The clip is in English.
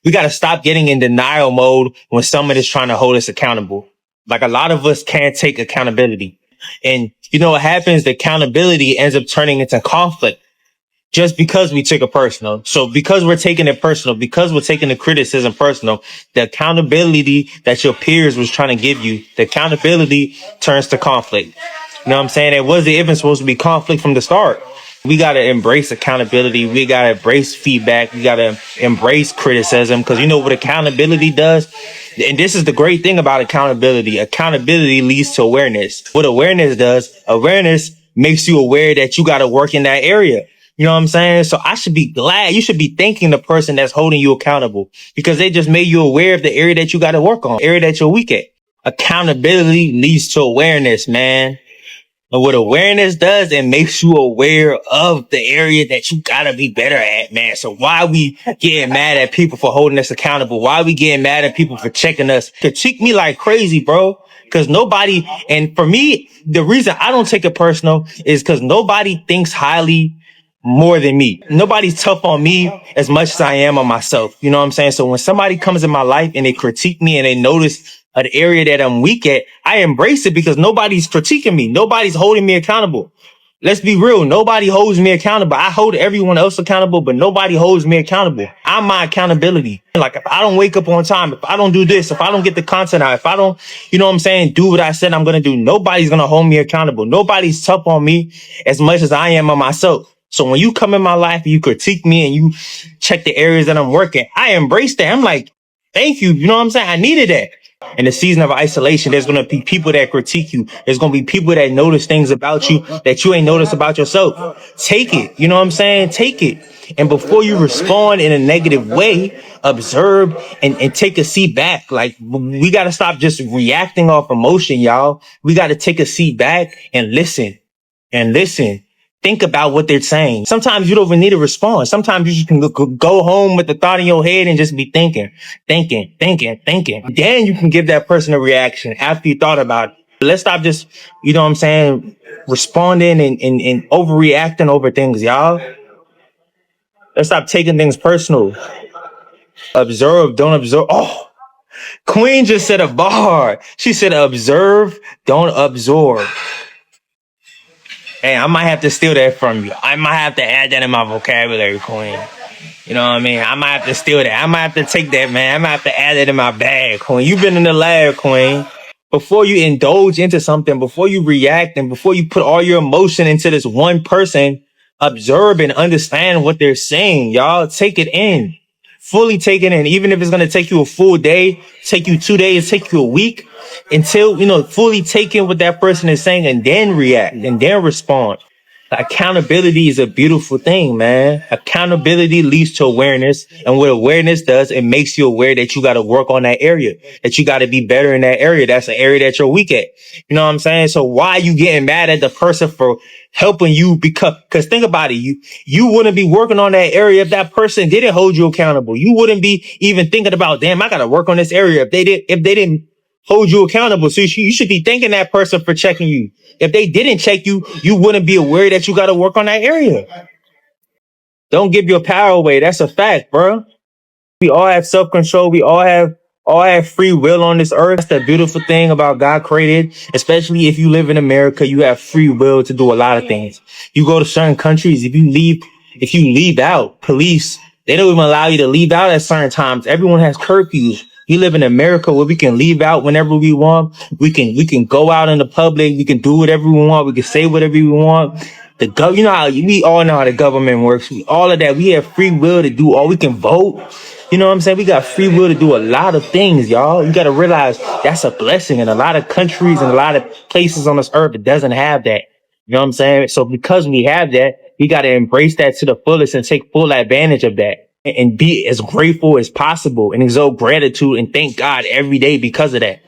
We got to stop getting in denial mode when someone is trying to hold us accountable. Like a lot of us can't take accountability. And you know what happens? The accountability ends up turning into conflict just because we took it personal. So because we're taking it personal, because we're taking the criticism personal, the accountability that your peers was trying to give you, the accountability turns to conflict. You know what I'm saying? It wasn't even supposed to be conflict from the start. We got to embrace accountability. We got to embrace feedback. We got to embrace criticism because you know what accountability does? And this is the great thing about accountability. Accountability leads to awareness. What awareness does, awareness makes you aware that you got to work in that area. You know what I'm saying? So I should be glad. You should be thanking the person that's holding you accountable because they just made you aware of the area that you got to work on, area that you're weak at. Accountability leads to awareness, man. And what awareness does, it makes you aware of the area that you gotta be better at, man. So why we getting mad at people for holding us accountable? Why we getting mad at people for checking us? Critique me like crazy, bro. Cause nobody, and for me, the reason I don't take it personal is cause nobody thinks highly more than me. Nobody's tough on me as much as I am on myself. You know what I'm saying? So when somebody comes in my life and they critique me and they notice an area that I'm weak at, I embrace it because nobody's critiquing me. Nobody's holding me accountable. Let's be real. Nobody holds me accountable. I hold everyone else accountable, but nobody holds me accountable. I'm my accountability. Like if I don't wake up on time, if I don't do this, if I don't get the content out, if I don't, you know what I'm saying, do what I said I'm going to do, nobody's going to hold me accountable. Nobody's tough on me as much as I am on myself. So when you come in my life and you critique me and you check the areas that I'm working, I embrace that. I'm like, thank you. You know what I'm saying? I needed that. In the season of isolation, there's going to be people that critique you. There's going to be people that notice things about you that you ain't noticed about yourself. Take it. You know what I'm saying? Take it. And before you respond in a negative way, observe and take a seat back. Like we got to stop just reacting off emotion, y'all. We got to take a seat back and listen and listen. Think about what they're saying. Sometimes you don't even need a response. Sometimes you just can go home with the thought in your head and just be thinking. Then you can give that person a reaction after you thought about it. Let's stop just, you know what I'm saying, responding and overreacting over things, y'all. Let's stop taking things personal. Observe, don't absorb. Oh, Queen just said a bar. She said observe, don't absorb. Hey, I might have to steal that from you. I might have to add that in my vocabulary, Queen. You know what I mean? I might have to steal that. I might have to take that, man. I might have to add that in my bag, Queen. You've been in the lab, Queen. Before you indulge into something, before you react, and before you put all your emotion into this one person, observe and understand what they're saying, y'all. Take it in. Fully take it in. Even if it's going to take you a full day, take you 2 days, take you a week, until, you know, fully take in what that person is saying and then react and then respond. Accountability is a beautiful thing, man. Accountability leads to awareness. And what awareness does, it makes you aware that you got to work on that area, that you got to be better in that area. That's an area that you're weak at. You know what I'm saying? So why are you getting mad at the person for helping you because think about it. You wouldn't be working on that area if that person didn't hold you accountable. You wouldn't be even thinking about, damn, I got to work on this area if they didn't hold you accountable. So you should be thanking that person for checking you. If they didn't check you, you wouldn't be aware that you got to work on that area. Don't give your power away. That's a fact, bro. We all have self-control. We all have free will on this earth. That's the beautiful thing about God created. Especially if you live in America, you have free will to do a lot of things. You go to certain countries, if you leave out, police, they don't even allow you to leave out at certain times. Everyone has curfews. We live in America where we can leave out whenever we want. We can go out in the public. We can do whatever we want. We can say whatever we want. You know how we all know how the government works. All of that. We have free will to do all. We can vote. You know what I'm saying? We got free will to do a lot of things, y'all. You got to realize that's a blessing. In a lot of countries and a lot of places on this earth, it doesn't have that. You know what I'm saying? So because we have that, we got to embrace that to the fullest and take full advantage of that. And be as grateful as possible and exalt gratitude and thank God every day because of that.